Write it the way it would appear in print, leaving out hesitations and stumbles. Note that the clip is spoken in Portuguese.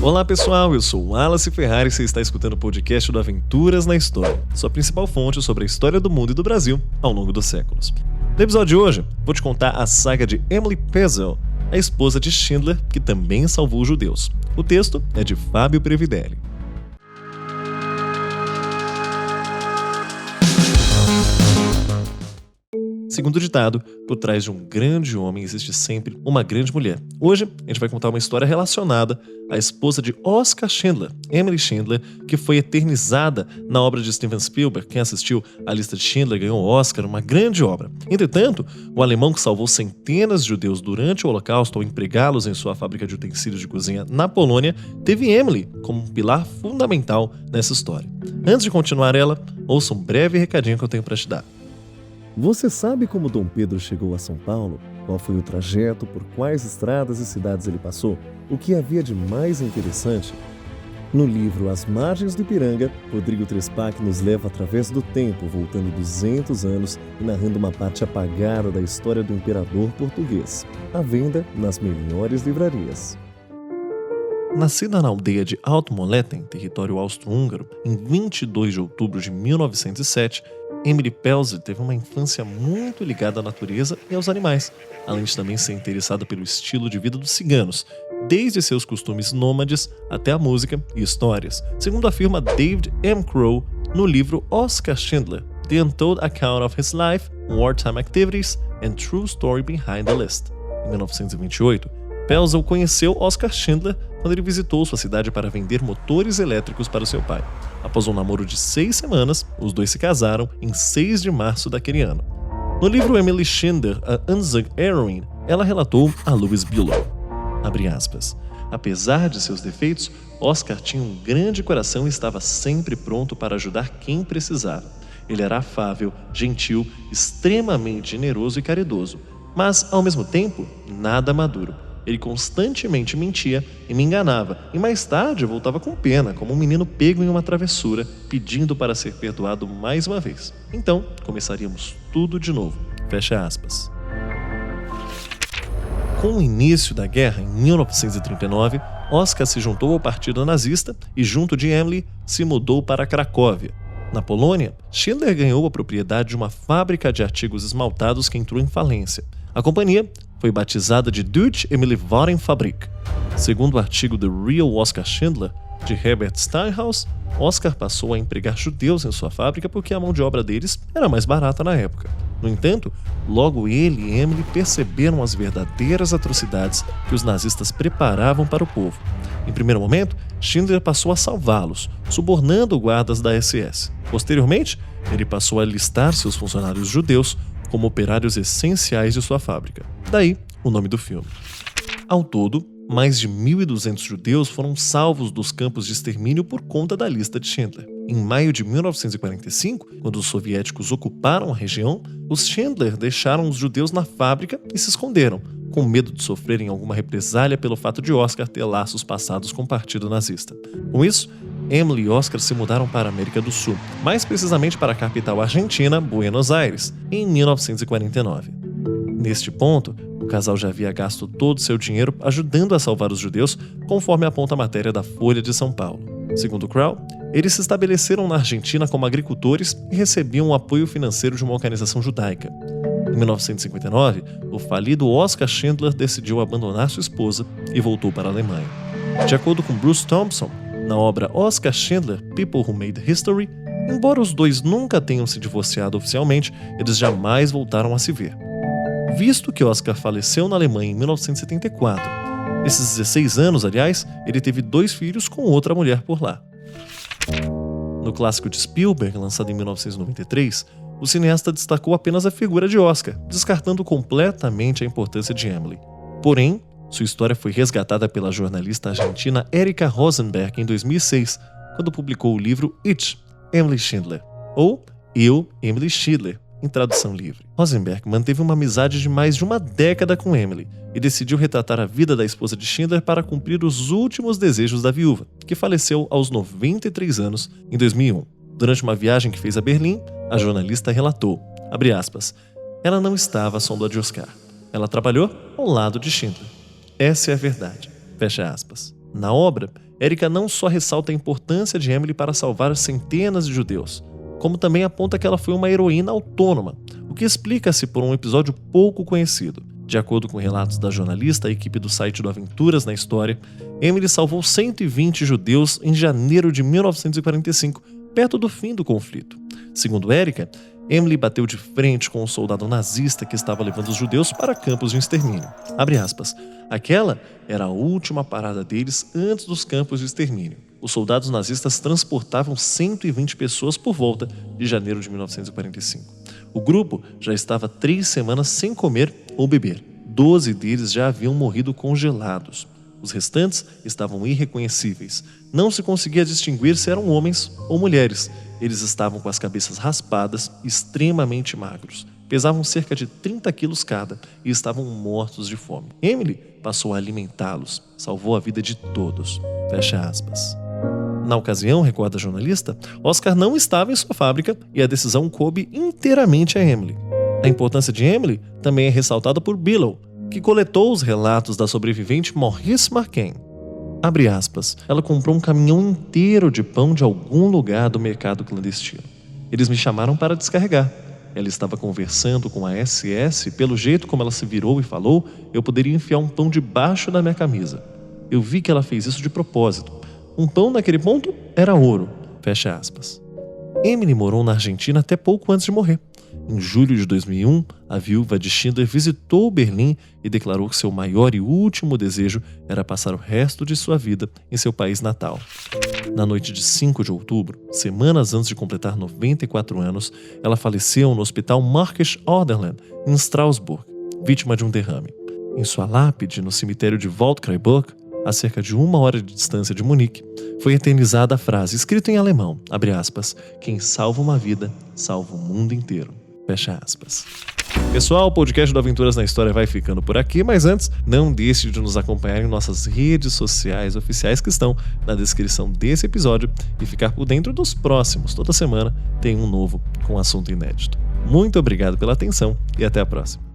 Olá pessoal, eu sou o Wallace Ferrari e você está escutando o podcast do Aventuras na História, sua principal fonte sobre a história do mundo e do Brasil ao longo dos séculos. No episódio de hoje, vou te contar a saga de Emily Pesel, a esposa de Schindler, que também salvou os judeus. O texto é de Fábio Previdelli. Segundo o ditado, por trás de um grande homem existe sempre uma grande mulher. Hoje, a gente vai contar uma história relacionada à esposa de Oskar Schindler, Emily Schindler, que foi eternizada na obra de Steven Spielberg. Quem assistiu A Lista de Schindler ganhou o Oscar, uma grande obra. Entretanto, o alemão que salvou centenas de judeus durante o Holocausto ao empregá-los em sua fábrica de utensílios de cozinha na Polônia, teve Emily como um pilar fundamental nessa história. Antes de continuar ela, ouça um breve recadinho que eu tenho para te dar. Você sabe como Dom Pedro chegou a São Paulo? Qual foi o trajeto, por quais estradas e cidades ele passou? O que havia de mais interessante? No livro As Margens do Ipiranga, Rodrigo Trespac nos leva através do tempo, voltando 200 anos e narrando uma parte apagada da história do imperador português. À venda nas melhores livrarias. Nascida na aldeia de Altmoletten, território austro-húngaro, em 22 de outubro de 1907, Emily Pesel teve uma infância muito ligada à natureza e aos animais, além de também ser interessada pelo estilo de vida dos ciganos, desde seus costumes nômades até a música e histórias, segundo afirma David M. Crowe no livro Oskar Schindler, The Untold Account of His Life, Wartime Activities and True Story Behind the List. Em 1928, Pesel conheceu Oskar Schindler quando ele visitou sua cidade para vender motores elétricos para o seu pai. Após um namoro de 6 semanas, os dois se casaram em 6 de março daquele ano. No livro Emily Schindler, A Unsung Heroine, ela relatou a Louis Bülow, abre aspas, apesar de seus defeitos, Oskar tinha um grande coração e estava sempre pronto para ajudar quem precisava. Ele era afável, gentil, extremamente generoso e caridoso, mas, ao mesmo tempo, nada maduro. Ele constantemente mentia e me enganava, e mais tarde voltava com pena, como um menino pego em uma travessura, pedindo para ser perdoado mais uma vez. Então, começaríamos tudo de novo. Fecha aspas. Com o início da guerra, em 1939, Oskar se juntou ao partido nazista e, junto de Emily, se mudou para Cracóvia. Na Polônia, Schindler ganhou a propriedade de uma fábrica de artigos esmaltados que entrou em falência. A companhia foi batizada de Deutsche Emily Warenfabrik. Segundo o artigo The Real Oskar Schindler, de Herbert Steinhaus, Oskar passou a empregar judeus em sua fábrica porque a mão de obra deles era mais barata na época. No entanto, logo ele e Emily perceberam as verdadeiras atrocidades que os nazistas preparavam para o povo. Em primeiro momento, Schindler passou a salvá-los, subornando guardas da SS. Posteriormente, ele passou a listar seus funcionários judeus como operários essenciais de sua fábrica. Daí, o nome do filme. Ao todo, mais de 1.200 judeus foram salvos dos campos de extermínio por conta da lista de Schindler. Em maio de 1945, quando os soviéticos ocuparam a região, os Schindler deixaram os judeus na fábrica e se esconderam, com medo de sofrerem alguma represália pelo fato de Oskar ter laços passados com o partido nazista. Com isso, Emily e Oskar se mudaram para a América do Sul, mais precisamente para a capital argentina, Buenos Aires, em 1949. Neste ponto, o casal já havia gasto todo seu dinheiro ajudando a salvar os judeus, conforme aponta a matéria da Folha de São Paulo. Segundo Crowe, eles se estabeleceram na Argentina como agricultores e recebiam o apoio financeiro de uma organização judaica. Em 1959, o falido Oskar Schindler decidiu abandonar sua esposa e voltou para a Alemanha. De acordo com Bruce Thompson, na obra Oskar Schindler, People Who Made History, embora os dois nunca tenham se divorciado oficialmente, eles jamais voltaram a se ver. Visto que Oskar faleceu na Alemanha em 1974, nesses 16 anos, aliás, ele teve 2 filhos com outra mulher por lá. No clássico de Spielberg, lançado em 1993, o cineasta destacou apenas a figura de Oskar, descartando completamente a importância de Emily. Porém, sua história foi resgatada pela jornalista argentina Erika Rosenberg em 2006, quando publicou o livro It, Emily Schindler, ou Eu, Emily Schindler, em tradução livre. Rosenberg manteve uma amizade de mais de uma década com Emily e decidiu retratar a vida da esposa de Schindler para cumprir os últimos desejos da viúva, que faleceu aos 93 anos em 2001. Durante uma viagem que fez a Berlim, a jornalista relatou, abre aspas, ela não estava à sombra de Oskar. Ela trabalhou ao lado de Schindler. Essa é a verdade. Fecha aspas. Na obra, Erika não só ressalta a importância de Emily para salvar centenas de judeus, como também aponta que ela foi uma heroína autônoma, o que explica-se por um episódio pouco conhecido. De acordo com relatos da jornalista, a equipe do site do Aventuras na História, Emily salvou 120 judeus em janeiro de 1945, perto do fim do conflito. Segundo Erika, Emily bateu de frente com um soldado nazista que estava levando os judeus para campos de extermínio. Abre aspas. Aquela era a última parada deles antes dos campos de extermínio. Os soldados nazistas transportavam 120 pessoas por volta de janeiro de 1945. O grupo já estava 3 semanas sem comer ou beber. 12 deles já haviam morrido congelados. Os restantes estavam irreconhecíveis. Não se conseguia distinguir se eram homens ou mulheres. Eles estavam com as cabeças raspadas e extremamente magros. Pesavam cerca de 30 quilos cada e estavam mortos de fome. Emily passou a alimentá-los. Salvou a vida de todos. Fecha aspas. Na ocasião, recorda a jornalista, Oscar não estava em sua fábrica e a decisão coube inteiramente a Emily. A importância de Emily também é ressaltada por Billow, que coletou os relatos da sobrevivente Maurice Marquand. Abre aspas, ela comprou um caminhão inteiro de pão de algum lugar do mercado clandestino. Eles me chamaram para descarregar. Ela estava conversando com a SS e pelo jeito como ela se virou e falou, eu poderia enfiar um pão debaixo da minha camisa. Eu vi que ela fez isso de propósito. Um pão naquele ponto era ouro. Fecha aspas. Emily morou na Argentina até pouco antes de morrer. Em julho de 2001, a viúva de Schindler visitou Berlim e declarou que seu maior e último desejo era passar o resto de sua vida em seu país natal. Na noite de 5 de outubro, semanas antes de completar 94 anos, ela faleceu no hospital Marquis Orderland, em Strasbourg, vítima de um derrame. Em sua lápide, no cemitério de Waldkraiburg, a cerca de 1 hora de distância de Munique, foi eternizada a frase, escrita em alemão, abre aspas, quem salva uma vida, salva o mundo inteiro. Fecha aspas. Pessoal, o podcast do Aventuras na História vai ficando por aqui, mas antes, não deixe de nos acompanhar em nossas redes sociais oficiais que estão na descrição desse episódio e ficar por dentro dos próximos. Toda semana tem um novo com assunto inédito. Muito obrigado pela atenção e até a próxima.